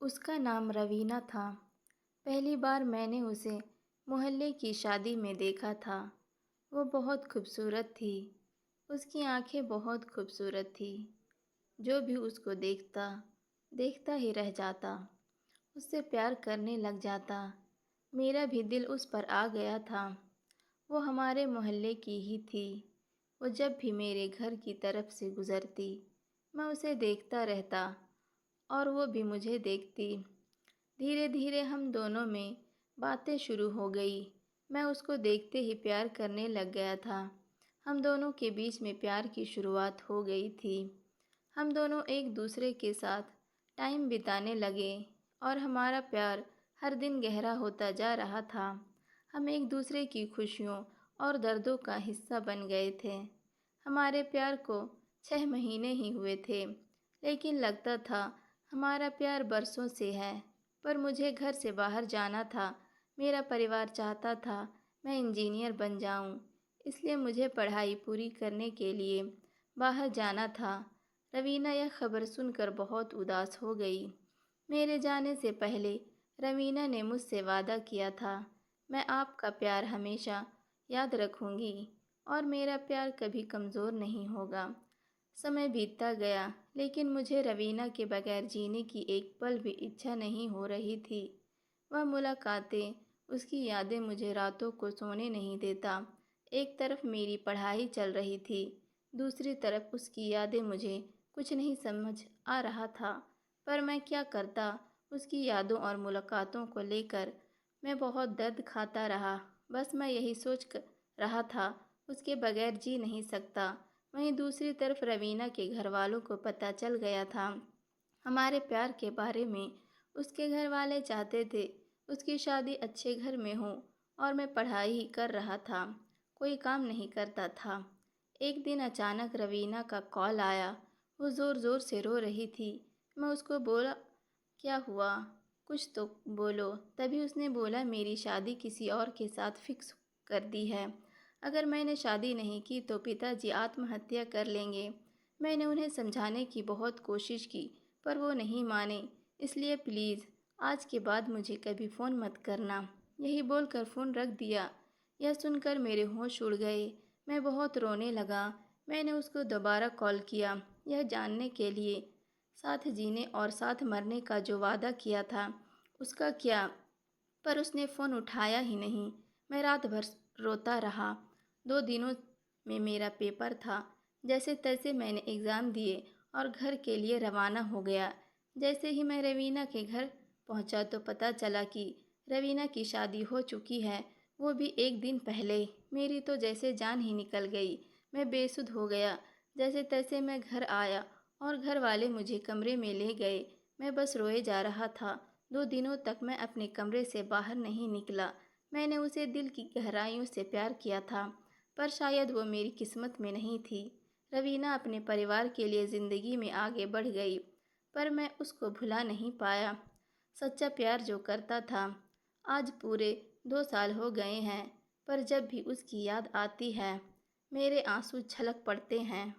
उसका नाम रवीना था। पहली बार मैंने उसे मोहल्ले की शादी में देखा था। वो बहुत खूबसूरत थी। उसकी आंखें बहुत खूबसूरत थी। जो भी उसको देखता देखता ही रह जाता, उससे प्यार करने लग जाता। मेरा भी दिल उस पर आ गया था। वो हमारे मोहल्ले की ही थी। वो जब भी मेरे घर की तरफ से गुज़रती, मैं उसे देखता रहता और वो भी मुझे देखती। धीरे धीरे हम दोनों में बातें शुरू हो गई। मैं उसको देखते ही प्यार करने लग गया था। हम दोनों के बीच में प्यार की शुरुआत हो गई थी। हम दोनों एक दूसरे के साथ टाइम बिताने लगे और हमारा प्यार हर दिन गहरा होता जा रहा था। हम एक दूसरे की खुशियों और दर्दों का हिस्सा बन गए थे। हमारे प्यार को 6 महीने ही हुए थे, लेकिन लगता था हमारा प्यार बरसों से है। पर मुझे घर से बाहर जाना था। मेरा परिवार चाहता था मैं इंजीनियर बन जाऊं, इसलिए मुझे पढ़ाई पूरी करने के लिए बाहर जाना था। रवीना यह खबर सुनकर बहुत उदास हो गई। मेरे जाने से पहले रवीना ने मुझसे वादा किया था, मैं आपका प्यार हमेशा याद रखूंगी और मेरा प्यार कभी कमज़ोर नहीं होगा। समय बीतता गया, लेकिन मुझे रवीना के बगैर जीने की एक पल भी इच्छा नहीं हो रही थी। वह मुलाकातें, उसकी यादें मुझे रातों को सोने नहीं देता। एक तरफ मेरी पढ़ाई चल रही थी, दूसरी तरफ उसकी यादें। मुझे कुछ नहीं समझ आ रहा था, पर मैं क्या करता। उसकी यादों और मुलाकातों को लेकर मैं बहुत दर्द खाता रहा। बस मैं यही रहा था, उसके बगैर जी नहीं सकता। वहीं दूसरी तरफ रवीना के घर वालों को पता चल गया था हमारे प्यार के बारे में। उसके घर वाले चाहते थे उसकी शादी अच्छे घर में हो और मैं पढ़ाई ही कर रहा था, कोई काम नहीं करता था। एक दिन अचानक रवीना का कॉल आया। वो ज़ोर ज़ोर से रो रही थी। मैं उसको बोला, क्या हुआ, कुछ तो बोलो। तभी उसने बोला, मेरी शादी किसी और के साथ फिक्स कर दी है। अगर मैंने शादी नहीं की तो पिताजी आत्महत्या कर लेंगे। मैंने उन्हें समझाने की बहुत कोशिश की, पर वो नहीं माने। इसलिए प्लीज़ आज के बाद मुझे कभी फ़ोन मत करना। यही बोलकर फ़ोन रख दिया। यह सुनकर मेरे होश उड़ गए। मैं बहुत रोने लगा। मैंने उसको दोबारा कॉल किया, यह जानने के लिए साथ जीने और साथ मरने का जो वादा किया था उसका क्या, पर उसने फ़ोन उठाया ही नहीं। मैं रात भर रोता रहा। 2 दिनों में मेरा पेपर था। जैसे तैसे मैंने एग्ज़ाम दिए और घर के लिए रवाना हो गया। जैसे ही मैं रवीना के घर पहुंचा तो पता चला कि रवीना की शादी हो चुकी है, वो भी एक दिन पहले। मेरी तो जैसे जान ही निकल गई। मैं बेसुध हो गया। जैसे तैसे मैं घर आया और घर वाले मुझे कमरे में ले गए। मैं बस रोए जा रहा था। 2 दिनों तक मैं अपने कमरे से बाहर नहीं निकला। मैंने उसे दिल की गहराइयों से प्यार किया था, पर शायद वो मेरी किस्मत में नहीं थी। रवीना अपने परिवार के लिए ज़िंदगी में आगे बढ़ गई, पर मैं उसको भुला नहीं पाया। सच्चा प्यार जो करता था। आज पूरे 2 साल हो गए हैं, पर जब भी उसकी याद आती है मेरे आंसू छलक पड़ते हैं।